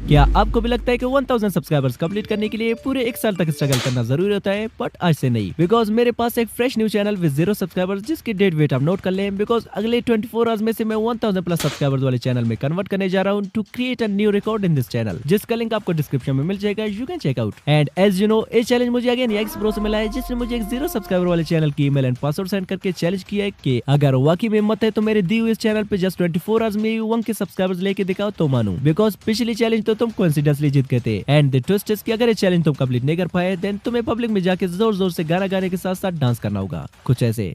क्या आपको भी लगता है कि 1000 सब्सक्राइबर्स कंप्लीट करने के लिए पूरे एक साल तक स्ट्रगल करना जरूरी होता है? बट आज से नहीं, बिकॉज मेरे पास एक fresh new channel with 0 subscribers जिसकी डेट वेट आप नोट कर लें, बिकॉज अगले 24 आवर्स में से मैं 1000 प्लस सब्सक्राइबर्स वाले चैनल में कन्वर्ट करने जा रहा हूँ to create a new record in this channel, जिसका लिंक आपको डिस्क्रिप्शन में मिल जाएगा, you can check out. And as you know, ये चैलेंज मुझे अगेन एक्स ब्रो से मिला है, जिसने मुझे एक 0 सब्सक्राइबर वाले चैनल की ईमेल एंड पासवर्ड सेंड करके चैलेंज किया है कि अगर वाकई में हिम्मत है तो मेरे दी हुए इस चैनल पे जस्ट 24 आवर्स में 1 के सब्सक्राइबर्स लेके दिखाओ तो मानूं, बिकॉज पिछली चैलेंज तो तुम कोइंसिडेंटली जीत गए थे। एंड द ट्विस्ट इज कि अगर ये चैलेंज तुम कंप्लीट नहीं कर पाए देन तुम्हें पब्लिक में जाके जोर जोर से गाना गाने के साथ साथ डांस करना होगा, कुछ ऐसे।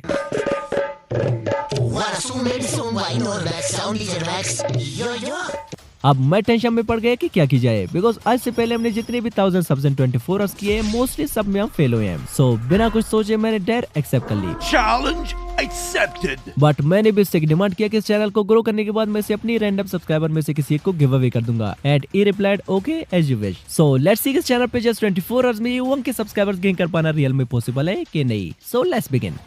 अब मैं टेंशन में पड़ गया कि क्या की जाए, बिकॉज आज से पहले हमने जितने भी 1000 सब्स इन 24 आवर्स किए मोस्टली सब में हम फेल हुए हैं। सो बिना कुछ सोचे मैंने डेयर एक्सेप्ट कर ली। Challenge accepted. बट मैंने भी इससे डिमांड किया कि इस चैनल को ग्रो करने के बाद मैं इसे अपनी रैंडम सब्सक्राइबर में से किसी एक को गिव अवे कर दूंगा। And he replied okay as you wish. So let's see इस चैनल पे जस्ट 24 आवर्स में 1 के सब्सक्राइबर्स गेन कर पाना रियल में पॉसिबल है कि नहीं। So let's begin.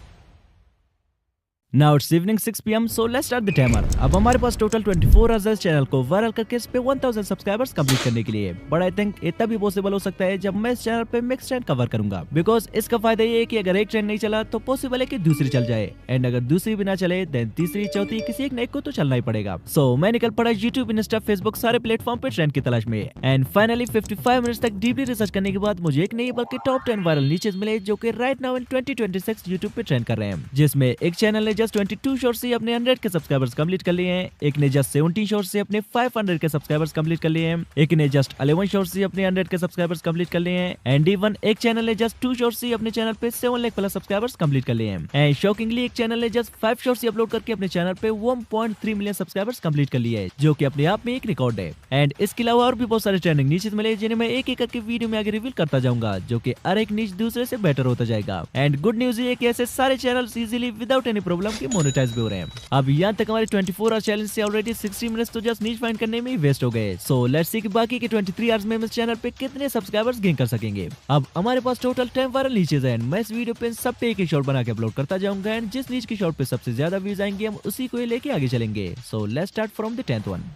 Now it's evening 6 PM, so let's start the timer. अब हमारे पास टोटल 24 आवर्स है चैनल को वायरल करके इस पे 1000 सब्सक्राइबर्स कंप्लीट करने के लिए। बट आई थिंक इतना भी पॉसिबल हो सकता है जब मैं इस चैनल पे मिक्स ट्रेंड कवर करूंगा, बिकॉज इसका फायदा ये है कि अगर एक ट्रेंड नहीं चला तो पॉसिबल है कि दूसरी चल जाए, एंड अगर दूसरी भी ना चले देन तीसरी चौथी किसी एक नए को तो चलना ही पड़ेगा। सो मैं निकल पड़ा यूट्यूब, इंस्टा, फेसबुक सारे प्लेटफॉर्म पे ट्रेंड की तलाश में। एंड फाइनली 55 मिनट्स तक डीपली रिसर्च करने के बाद मुझे एक नहीं बल्कि टॉप 10 वायरल नीचेस मिले जो कि राइट नाउ इन 2026 यूट्यूब पे ट्रेंड कर रहे हैं, जिसमें एक चैनल ने जस्ट 22 शॉर्ट्स से अपने 100 के सब्सक्राइबर्स कंप्लीट कर लिए हैं, एक ने जस्ट 17 शॉर्ट्स से अपने 500 के सब्सक्राइबर्स कंप्लीट कर लिए हैं, एक ने जस्ट 11 शॉर्ट्स से अपने 100 के सब्सक्राइबर्स कंप्लीट कर लिए हैं, एंड इवन एक चैनल ने जस्ट 2 शॉर्ट्स से अपने चैनल पे 7 लाख प्लस सब्सक्राइबर्स कंप्लीट कर लिए हैं। एंड शॉकिंगली एक चैनल ने जस्ट 5 शॉर्ट्स अपलोड करके अपने चैनल पे 1.3 मिलियन सब्सक्राइबर्स कंप्लीट कर लिए हैं, जो कि अपने आप में एक रिकॉर्ड है। एंड इसके अलावा और भी बहुत सारे ट्रेंडिंग नीचेस मिले जिन्हें मैं एक एक करके वीडियो में आगे रिवील करता जाऊंगा, जो कि हर एक नीच दूसरे से बेटर होता जाएगा। एंड गुड न्यूज ये कि ऐसे सारे channels easily without any problem के मोनेटाइज भी हो रहे हैं। अब यहाँ तक हमारे 24 आवर चैलेंज से ऑलरेडी 60 मिनट्स तो जस्ट नीच फाइंड करने में ही वेस्ट हो गए। सो लेट्स सी कि बाकी के 23 आवर्स में हम इस चैनल पे कितने सब्सक्राइबर्स गेन कर सकेंगे। अब हमारे पास टोटल 10 वायरल नीचेस हैं। मैं इस वीडियो पे सब पे एक एक शॉट बना के अपलोड करता जाऊंगा, एंड जिस नीच की शॉट पे सबसे ज्यादा व्यूज आएंगे हम उसी को ही लेके आगे चलेंगे। So let's start from the 10th one.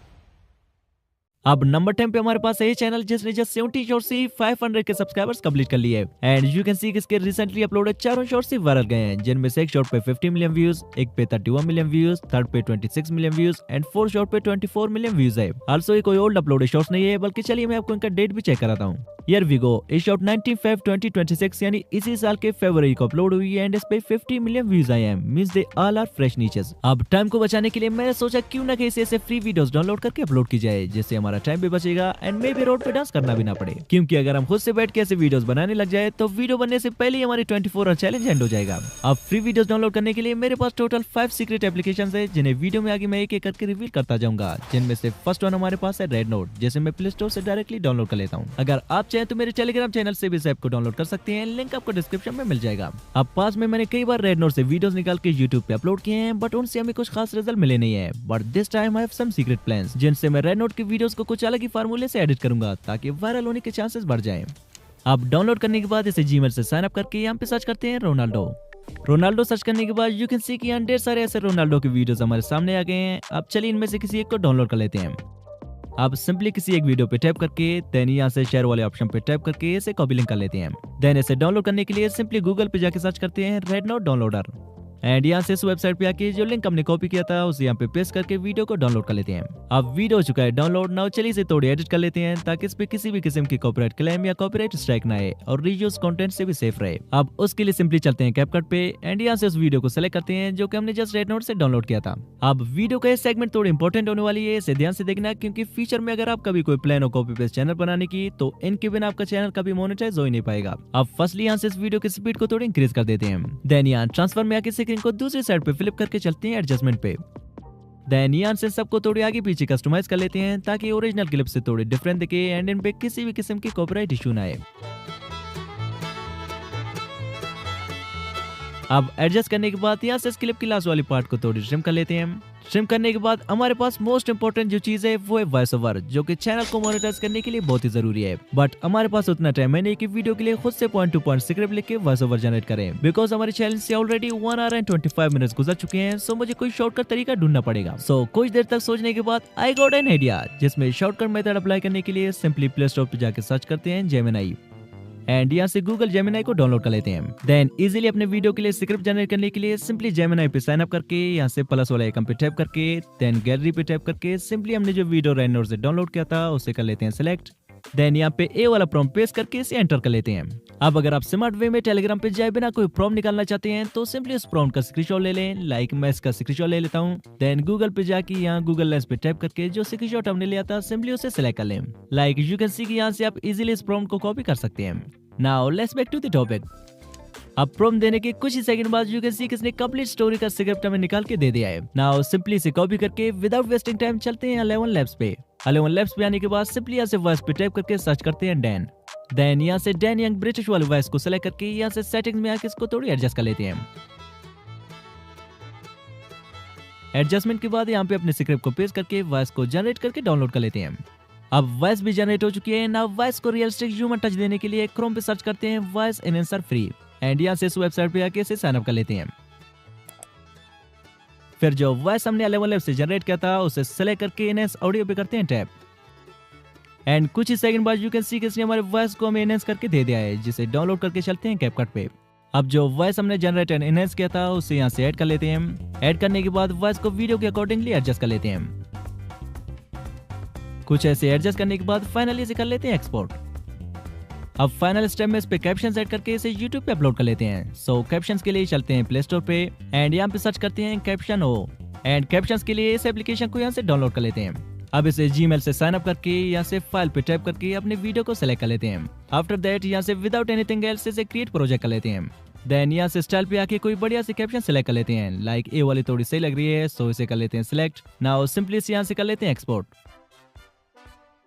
अब नंबर 10 पे हमारे पास है ये चैनल जिसने जस्ट 70 शॉर्ट्स से 500 के सब्सक्राइबर्स कंप्लीट कर लिए। एंड यू कैन सी कि इसके रिसेंटली अपलोडेड चारों शॉर्ट्स से वायरल गए हैं, जिनमें से एक शॉर्ट पे 50 मिलियन व्यूज, एक पे 31 मिलियन व्यूज, थर्ड पे 26 million views, and fourth short पे 24 मिलियन व्यूज है। आल्सो ये कोई ओल्ड अपलोडेड शॉर्ट्स नहीं है, बल्कि चलिए मैं आपको इनका डेट भी चेक कराता हूँ। Here we go. इस शॉर्ट 19 Feb 2026 यानी इसी साल के फरवरी को अपलोड हुई है, एंड इस पे 50 मिलियन व्यूज आए हैं, means they all are fresh niches. अब टाइम को बचाने के लिए मैंने सोचा क्यों ना कहीं से फ्री वीडियोस डाउनलोड करके अपलोड की जाए, जिससे हमारा टाइम भी बचेगा एंड मे भी रोड पे डांस करना भी ना पड़े, क्योंकि अगर हम खुद से बैठ के ऐसे वीडियोस बनाने लग जाए तो वीडियो बनने से पहले ही हमारी 24 आवर चैलेंज एंड हो जाएगा। अब फ्री वीडियोस डाउनलोड करने के लिए मेरे पास टोटल 5 सीक्रेट एप्लीकेशंस है, जिन्हें वीडियो में आगे मैं एक एक करके रिवील करता जाऊंगा, जिनमें से फर्स्ट वन हमारे पास है रेड नोट, जिसे मैं प्ले स्टोर से डायरेक्टली डाउनलोड कर लेता हूँ। अगर आप चाहें तो मेरे टेलीग्राम चैनल से भी इस ऐप को डाउनलोड कर सकते हैं, लिंक आपको डिस्क्रिप्शन में मिल जाएगा। अब पास में मैंने कई बार रेड नोट से वीडियोस निकाल के यूट्यूब पे अपलोड किए हैं, बट उनसे हमें कुछ खास रिजल्ट मिले नहीं है। But this time I have some secret plans, जिनसे मैं रेड नोट की वीडियोस को कुछ अलग ही फार्मूले से एडिट करूंगा ताकि वायरल होने के चांसेस बढ़ जाएं। अब डाउनलोड करने के बाद इसे जीमेल से साइन अप करके यहाँ पे सर्च करते हैं रोनाल्डो सर्च करने के बाद यू कैन सी कि यहाँ ढेर सारे ऐसे रोनाल्डो के वीडियोस हमारे सामने आ गए हैं। अब चलिए इनमें से किसी एक को डाउनलोड कर लेते हैं। आप सिंपली किसी एक वीडियो पे टैप करके देन यहाँ से शेयर वाले ऑप्शन पे टैप करके इसे कॉपी लिंक कर लेते हैं। देन इसे डाउनलोड करने के लिए सिंपली गूगल पे जाके सर्च करते हैं रेड नोट डाउनलोडर, एंड यहाँ से इस वेबसाइट पे आके जो लिंक हमने कॉपी किया था उसे यहाँ पे पेस्ट करके वीडियो को डाउनलोड कर लेते हैं। अब वीडियो हो चुका है डाउनलोड। नाउ चलिए इसे थोड़ी एडिट कर लेते हैं ताकि इस पे किसी भी किस्म की कॉपीराइट क्लेम या कॉपीराइट स्ट्राइक ना आए और रीयूज कंटेंट से भी सेफ रहे। अब उसके लिए सिंपली चलते हैं कैपकट पे, एंड यहाँ से उस वीडियो को सिलेक्ट करते हैं जो कि हमने जस्ट रेड नोट से डाउनलोड किया था। अब वीडियो का ये सेगमेंट थोड़ी इंपॉर्टेंट होने वाली है, इसे ध्यान से देखना, क्योंकि फ्यूचर में अगर आप कभी कोई प्लान हो कॉपी पेस्ट चैनल बनाने की तो इनके बिना आपका चैनल कभी मोनेटाइज हो ही नहीं पाएगा। अब फर्स्टली यहाँ से इस वीडियो की स्पीड को थोड़ी इंक्रीज कर देते हैं। देन यहाँ ट्रांसफर में आके स्क्रीन को दूसरी साइड पे फ्लिप करके चलते हैं एडजस्टमेंट पे। देन यहाँ से सबको थोड़ी आगे पीछे कस्टमाइज कर लेते हैं ताकि ओरिजिनल क्लिप से थोड़ी डिफरेंट दिखे एंड इन पे किसी भी किस्म की कॉपीराइट इशू ना आए। अब एडजस्ट करने के बाद यहाँ से इस क्लिप की लास्ट वाली पार्ट को थोड़ी ट्रिम कर लेते हैं। स्ट्रीम करने के बाद हमारे पास मोस्ट इंपोर्टेंट जो चीज है वो है वॉइस ओवर, जो कि चैनल को मोनेटाइज करने के लिए बहुत ही जरूरी है। बट हमारे पास उतना टाइम है नहीं कि वीडियो के लिए खुद से पॉइंट टू पॉइंट स्क्रिप्ट लिख के वॉइस ओवर जनरेट करें, बिकॉज हमारे चैनल से ऑलरेडी 1 आवर एंड 25 मिनट्स गुजर चुके हैं। सो मुझे कोई शॉर्टकट तरीका ढूंढना पड़ेगा। सो कुछ देर तक सोचने के बाद आई गॉट एन आइडिया, जिसमें शॉर्टकट मेथड अप्लाई करने के लिए सिंपली प्ले स्टोर पे जाकर सर्च करते हैं जेमिनी एंड यहाँ से गूगल जेमिनी को डाउनलोड कर लेते हैं। देन इजीली अपने वीडियो के लिए स्क्रिप्ट जनरेट करने के लिए सिंपली जेमिनी पे साइन अप करके यहाँ से प्लस वाला आइकन पे टैप करके देन गैलरी पे टैप करके सिंपली हमने जो वीडियो रेनोड से डाउनलोड किया था उसे कर लेते हैं सिलेक्ट। देन यहाँ पे ए वाला प्रॉम्प्ट पेस्ट करके इसे एंटर कर लेते हैं। अब अगर आप स्मार्ट वे में टेलीग्राम पे जाए बिना कोई प्रॉम्प्ट निकालना चाहते हैं तो सिंपली उस प्रॉम्प्ट का स्क्रीनशॉट ले लें। लाइक मैं इसका स्क्रीनशॉट ले लेता हूँ। देन गूगल पे जाके यहाँ गूगल लेंस पे टैप करके जो स्क्रीनशॉट हमने लिया था सिंपली उसे सिलेक्ट कर लें। लाइक यू कैन सी कि यहाँ से आप इजीली इस प्रॉम्प्ट को कॉपी कर सकते हैं। Now let's back to the topic. अब प्रॉम्प्ट देने के कुछ ही सेकंड बाद यू कैन सी किसने कंप्लीट स्टोरी का स्क्रिप्ट हमें निकाल के दे दिया है। नाउ सिंपली इसे कॉपी करके विदाउट वेस्टिंग टाइम चलते हैं 11 लैब्स पे। 11 लैब्स पे आने के बाद सिंपली यहाँ से वॉइस पे टाइप करके सर्च करते हैं डैन। देन यहाँ से डैन यंग ब्रिटिश वाली वॉइस को सेलेक्ट करके यहाँ से सेटिंग्स में आके इसको थोड़ी एडजस्ट कर लेते हैं। एडजस्टमेंट के बाद यहाँ पे अपने स्क्रिप्ट को पेस्ट करके वॉइस को जनरेट करके डाउनलोड कर लेते हैं। अब वॉइस भी जनरेट हो चुकी है। नाउ वॉइस को रियलिस्टिक ह्यूमन टच देने के लिए क्रोम पे सर्च करते हैं वॉइस एनहांसर फ्री एंड यहाँ से इस वेबसाइट पे आके इसे साइन अप कर लेते हैं। फिर जो वॉइस हमने 11 लैब से जनरेट किया था उसे सेलेक्ट करके एनहांस ऑडियो पे करते हैं टैप एंड कुछ ही सेकंड बाद यू कैन सी किसने हमारे वॉइस को हमें एनहांस करके दे दिया है, जिसे डाउनलोड करके चलते हैं कैपकट पे। अब जो वॉइस हमने जनरेट एंड एनहांस किया था उसे यहाँ से ऐड कर लेते हैं। ऐड करने के बाद वॉइस को वीडियो के अकॉर्डिंगली एडजस्ट कर लेते हैं। कुछ ऐसे एडजस्ट करने के बाद फाइनली इसे कर लेते हैं एक्सपोर्ट। अब फाइनल स्टेप में इस पे कैप्शंस ऐड करके इसे YouTube पे अपलोड कर लेते हैं। सो कैप्शंस के लिए चलते हैं प्ले स्टोर पे एंड यहाँ पे सर्च करते हैं कैप्शन ओ एंड कैप्शंस के लिए इस एप्लीकेशन को यहाँ से डाउनलोड कर लेते हैं। अब इसे जीमेल से साइन अप करके यहाँ से फाइल पे टाइप करके अपने वीडियो को सिलेक्ट कर लेते हैं। आफ्टर दैट यहाँ से विदाउट एनीथिंग एल्स इसे क्रिएट प्रोजेक्ट कर लेते हैं। देन यहाँ से स्टाइल पे आके कोई बढ़िया सी कैप्शन सिलेक्ट कर लेते हैं। लाइक ए वाली थोड़ी सही लग रही है सो इसे कर लेते हैं सिलेक्ट। नाउ सिंपली यहाँ से कर लेते हैं एक्सपोर्ट।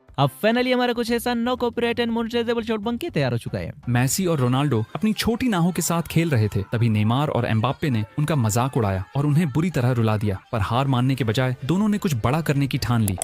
अब फाइनली हमारा कुछ ऐसा no copyright and monetisable short बन के तैयार हो चुका है। मैसी और रोनाल्डो अपनी छोटी नाहों के साथ खेल रहे थे, तभी नेमार और एम्बाप्पे ने उनका मजाक उड़ाया और उन्हें बुरी तरह रुला दिया, पर हार मानने के बजाय दोनों ने कुछ बड़ा करने की ठान ली।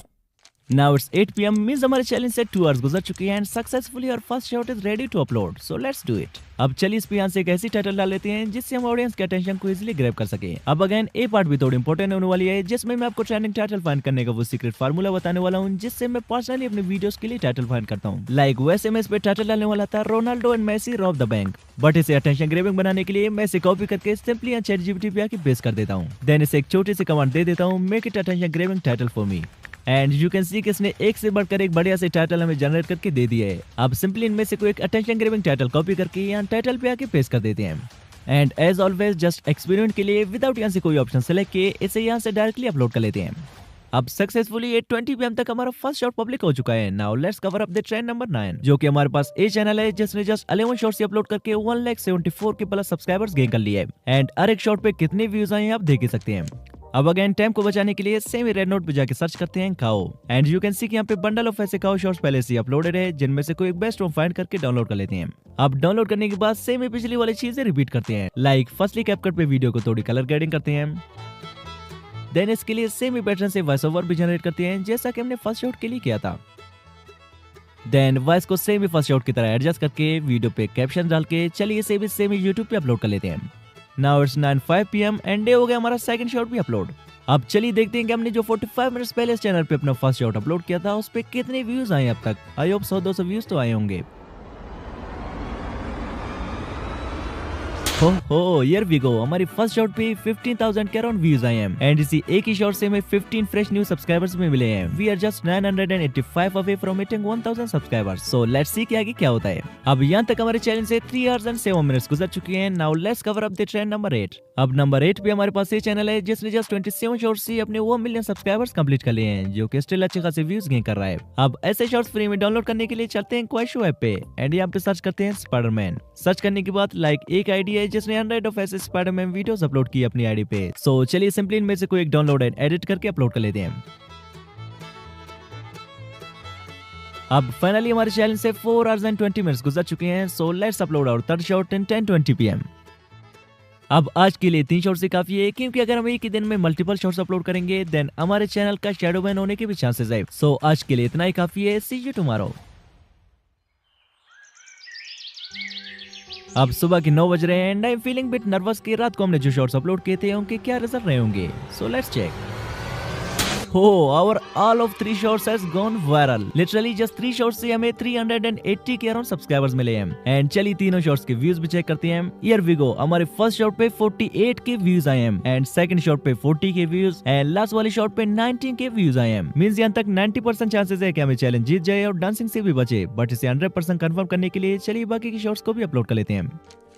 Now it's 8 PM मींस हमारे चैलेंज से 2 आवर्स गुजर चुकी हैं एंड सक्सेसफुली और first short is ready to upload. So let's do it. अब चलिए इस पे यहाँ से एक ऐसी टाइटल डाल लेते हैं जिससे हम ऑडियंस के अटेंशन को इजीली ग्रैब कर सके। अब अगेन ए पार्ट भी थोड़ी इंपॉर्टेंट होने वाली है, जिसमें मैं आपको ट्रेंडिंग टाइटल फाइंड करने का वो सीक्रेट फार्मूला बताने वाला हूँ, जिससे मैं पर्सनली अपने वीडियोस के लिए टाइटल फाइंड करता हूँ। लाइक वैसे मैं इस पे टाइटल डालने वाला था Ronaldo and Messi rob the bank, but इसे अटेंशन ग्रैबिंग बनाने के लिए मैं इसे कॉपी करके सिंपली यहाँ ChatGPT पे आके पेस्ट कर देता हूँ। देन इसे एक छोटी सी कमांड दे देता हूँ, make it attention grabbing title for me and you can सी कि इसने एक से बढ़कर एक बढ़िया से टाइटल हमें जनरेट करके दे दिया है। अब सिंपली इनमें से कोई एक अटेंशन ग्रैबिंग टाइटल कॉपी करके यहाँ टाइटल पे आके पेस्ट कर देते हैं and as always just experiment के लिए विदाउट यहाँ से कोई ऑप्शन सेलेक्ट किए इसे यहाँ से डायरेक्टली अपलोड कर लेते हैं। अब सक्सेसफुली 8:20 PM तक हमारा फर्स्ट शॉट पब्लिक हो चुका है। Now let's cover up the trend number 9, जो कि हमारे पास ए चैनल है जिसने जस्ट 11 शॉट्स अपलोड करके 1,74 के प्लस सब्सक्राइबर्स गेन कर लिए एंड हर एक शॉट पे कितने व्यूज आए हैं आप देख ही सकते हैं। अब अगेन टाइम को बचाने के लिए सेम रेड नोट पे जाके सर्च करते हैं काओ एंड यू कैन सी कि यहाँ पे बंडल ऑफ ऐसे काओ शॉट्स पहले से अपलोडेड है, जिनमें से कोई एक बेस्ट वन फाइंड करके डाउनलोड कर लेते हैं। अब डाउनलोड करने के बाद सेम ही पिछली वाली चीजें रिपीट करते हैं। लाइक फर्स्टली कैपकट पे वीडियो को थोड़ी कलर ग्रेडिंग करते हैं, देन इसके लिए सेम ही पैटर्न से वॉइस ओवर भी जनरेट करते हैं जैसा कि हमने फर्स्ट शॉट के लिए किया था। देन वॉइस को सेम ही फर्स्ट शॉट की तरह एडजस्ट करके वीडियो पे कैप्शन डाल के चलिए इसे भी सेम ही यूट्यूब पे अपलोड कर लेते हैं। Now it's 9:05 PM and day हो गया हमारा सेकंड शॉट भी अपलोड। अब चलिए देखते हैं कि हमने जो 45 मिनट्स पहले इस चैनल पे अपना फर्स्ट शॉट अपलोड किया था उस पे कितने व्यूज आए अब तक। आई होप 100-200 व्यूज तो आए होंगे। हो हियर वी गो, हमारी फर्स्ट शॉट पे 15,000 के अराउंड व्यूज आए हैं एंड इसी एक ही शॉट से हमें 15 फ्रेश न्यू सब्सक्राइबर्स में मिले हैं। We are just 985 away from hitting 1000 subscribers. So let's see कि आगे क्या होता है। अब यहाँ तक हमारे चैनल से 3 आवर्स एंड 7 मिनट्स गुजर चुके हैं। Now let's cover up the trend number 8। अब नंबर 8 पे हमारे पास ये चैनल है जिसने जस्ट 27 शॉर्ट्स से अपने 1 मिलियन सब्सक्राइबर्स कंप्लीट कर लिए हैं, जो कि स्टिल अच्छे खासे व्यूज गेन कर रहा है। अब ऐसे शॉर्ट्स फ्री में डाउनलोड करने के लिए चलते हैं क्वाइशो ऐप पे एंड यहाँ पे सर्च करते हैं स्पाइडरमैन। सर्च करने के बाद लाइक एक आईडी है जिसने 100 ऑफ ऐसे स्पाइडरमैन वीडियोस अपलोड की अपनी आईडी पे। सो चलिए सिंपली इनमें से कोई एक डाउनलोड एंड एडिट करके अपलोड कर लेते हैं। अब फाइनली हमारे चैनल से 4 आवर्स एंड 20 मिनट्स गुजर चुके हैं। So let's upload our third short in 10:20 PM। अब आज के लिए 3 शॉर्ट्स ही काफी है, क्योंकि अगर हम एक ही दिन में मल्टीपल शॉर्ट्स अपलोड करेंगे देन हमारे चैनल का शैडो बैन होने के भी चांसेस है। सो आज के लिए इतना ही काफी है। सी यू टुमारो। अब सुबह के 9 बज रहे हैं and I am feeling bit nervous कि रात को हमने जो शॉर्ट्स अपलोड किए थे उनके क्या रिजल्ट रहे होंगे। So let's check. Oh our all of 3 shorts has gone viral. Literally just 3 shorts से हमें 380 के अराउंड सब्सक्राइबर्स मिले हैं। एंड चलिए तीनों शॉर्ट्स के व्यूज भी चेक करते हैं। Here we go. हमारे फर्स्ट शॉट पे 48 के व्यूज आए हैं एंड सेकंड शॉट पे 40 के व्यूज एंड लास्ट वाली शॉट पे 19 के व्यूज आए हैं। मींस यहां तक 90% चांसेस है कि हमें चैलेंज जीत जाए और डांसिंग से भी बचे, बट इसे 100% कंफर्म करने के लिए चलिए बाकी की शॉर्ट्स को भी अपलोड कर लेते हैं।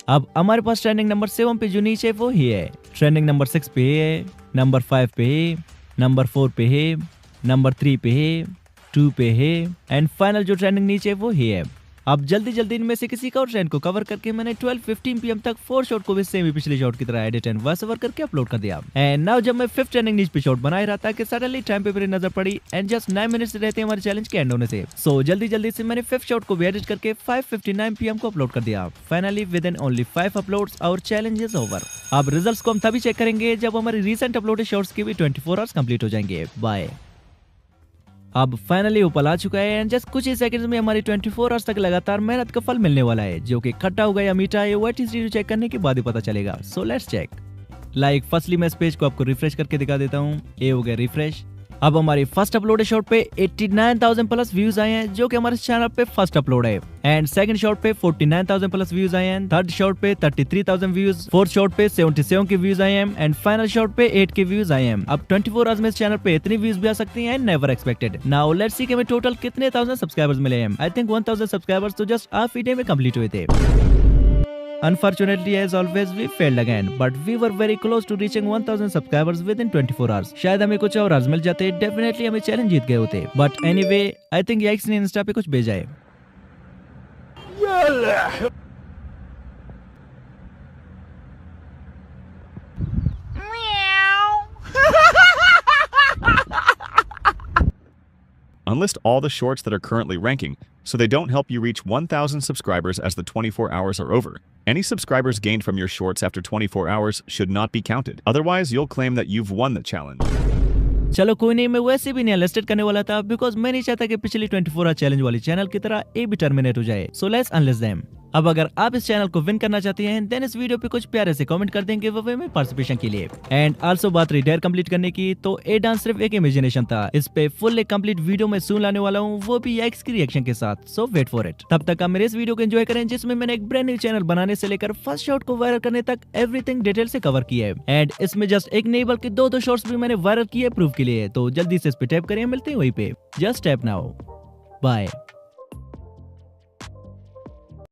अब हमारे पास ट्रेंडिंग नंबर 7 पे जो नीचे वो ही है, ट्रेंडिंग नंबर 6 पे है, नंबर 5 पे है, नंबर 4 पे है, नंबर 3 पे है, 2 पे है एंड फाइनल जो ट्रेंडिंग नीचे वो ही है। अब जल्दी जल्दी इनमें से किसी का और ट्रेंड को कवर करके मैंने 12:15 PM तक 4 शॉट को भी सेम ही पिछले शॉट की तरह एडिट एंड वॉइस ओवर करके अपलोड कर दिया। एंड नाउ जब मैं 5th ट्रेंडिंग नीच पे शॉट बना ही रहा था कि सडनली टाइम पे मेरी नजर पड़ी एंड जस्ट 9 मिनट्स रहते हैं हमारे चैलेंज के एंड होने से। सो जल्दी जल्दी से मैंने 5th शॉट को भी एडिट करके 5:59 PM को अपलोड कर दिया। Finally within only 5 uploads our challenge is over. अब रिजल्ट्स को हम तभी चेक करेंगे जब हमारी रिसेंट अपलोडेड शॉट्स की भी 24 आवर्स कंप्लीट हो जाएंगे। बाय। अब फाइनली ऊपर आ चुका है एंड जस्ट कुछ ही सेकंड्स में हमारी 24 आवर्स तक लगातार मेहनत का फल मिलने वाला है, जो कि खट्टा होगा या मीठा है वो चेक करने के बाद ही पता चलेगा। So let's check. Like firstly मैं इस पेज को आपको रिफ्रेश करके दिखा देता हूँ। ये हो गया रिफ्रेश। अब हमारी फर्स्ट अपलोड शॉट पे 89,000 प्लस व्यूज आए हैं, जो कि हमारे चैनल पे फर्स्ट अपलोड है। एंड सेकंड शॉट पे 49,000 प्लस व्यूज आए हैं, थर्ड शॉट पे 33,000 व्यूज, फोर्थ शॉट पे 77 के व्यूज आए हैं एंड फाइनल शॉट पे 8 के व्यूज आए हैं। अब 24 आवर्स में इस चैनल पे इतनी व्यूज भी आ सकती हैं, never expected. Now let's see कि हमें टोटल कितने 1000 सब्सक्राइबर्स मिले हैं। आई थिंक 1000 सब्सक्राइबर्स तो जस्ट हाफ ही डे में कंप्लीट हुए थे। Unfortunately, as always, we failed again, but we were very close to reaching 1000 subscribers within 24 hours. शायद हमें कुछ और मिल जाते, डेफिनेटली हमें चैलेंज जीत गए होते। But anyway, I think Yikes ने इंस्टा पे कुछ भेजा है। Unlist all the shorts that are currently ranking, so they don't help you reach 1,000 subscribers as the 24 hours are over. Any subscribers gained from your shorts after 24 hours should not be counted. Otherwise, you'll claim that you've won the challenge. चलो कोई नहीं, मैं वैसे भी नहीं unlisted करने वाला था बिकॉज मैं नहीं चाहता कि पिछली 24 आवर चैलेंज वाली चैनल की तरह ये भी टर्मिनेट हो जाए। So let's unlist them. अब अगर आप इस चैनल को विन करना चाहते हैं देन इस वीडियो पे कुछ प्यारे से कमेंट कर देंगे वे में पार्टिसिपेशन के लिए। एंड आल्सो बात रही डेयर कंप्लीट करने की, तो ये डांस सिर्फ एक इमेजिनेशन था। इस पे फुल एक कंप्लीट वीडियो में सून लाने वाला हूँ, वो भी याइक्स की रिएक्शन के साथ। सो वेट फॉर इट। तब तक आप मेरे इस वीडियो को एंजॉय करें जिसमें मैंने एक ब्रांड न्यू चैनल बनाने से लेकर फर्स्ट शॉट को वायरल करने तक एवरीथिंग डिटेल से कवर किया है। एंड इसमें जस्ट एक नहीं बल्कि दो शॉर्ट्स भी मैंने वायरल किए प्रूफ के लिए। तो जल्दी से इस पे टैप करें, मिलते हैं वहीं पे। Just tap now. बाय।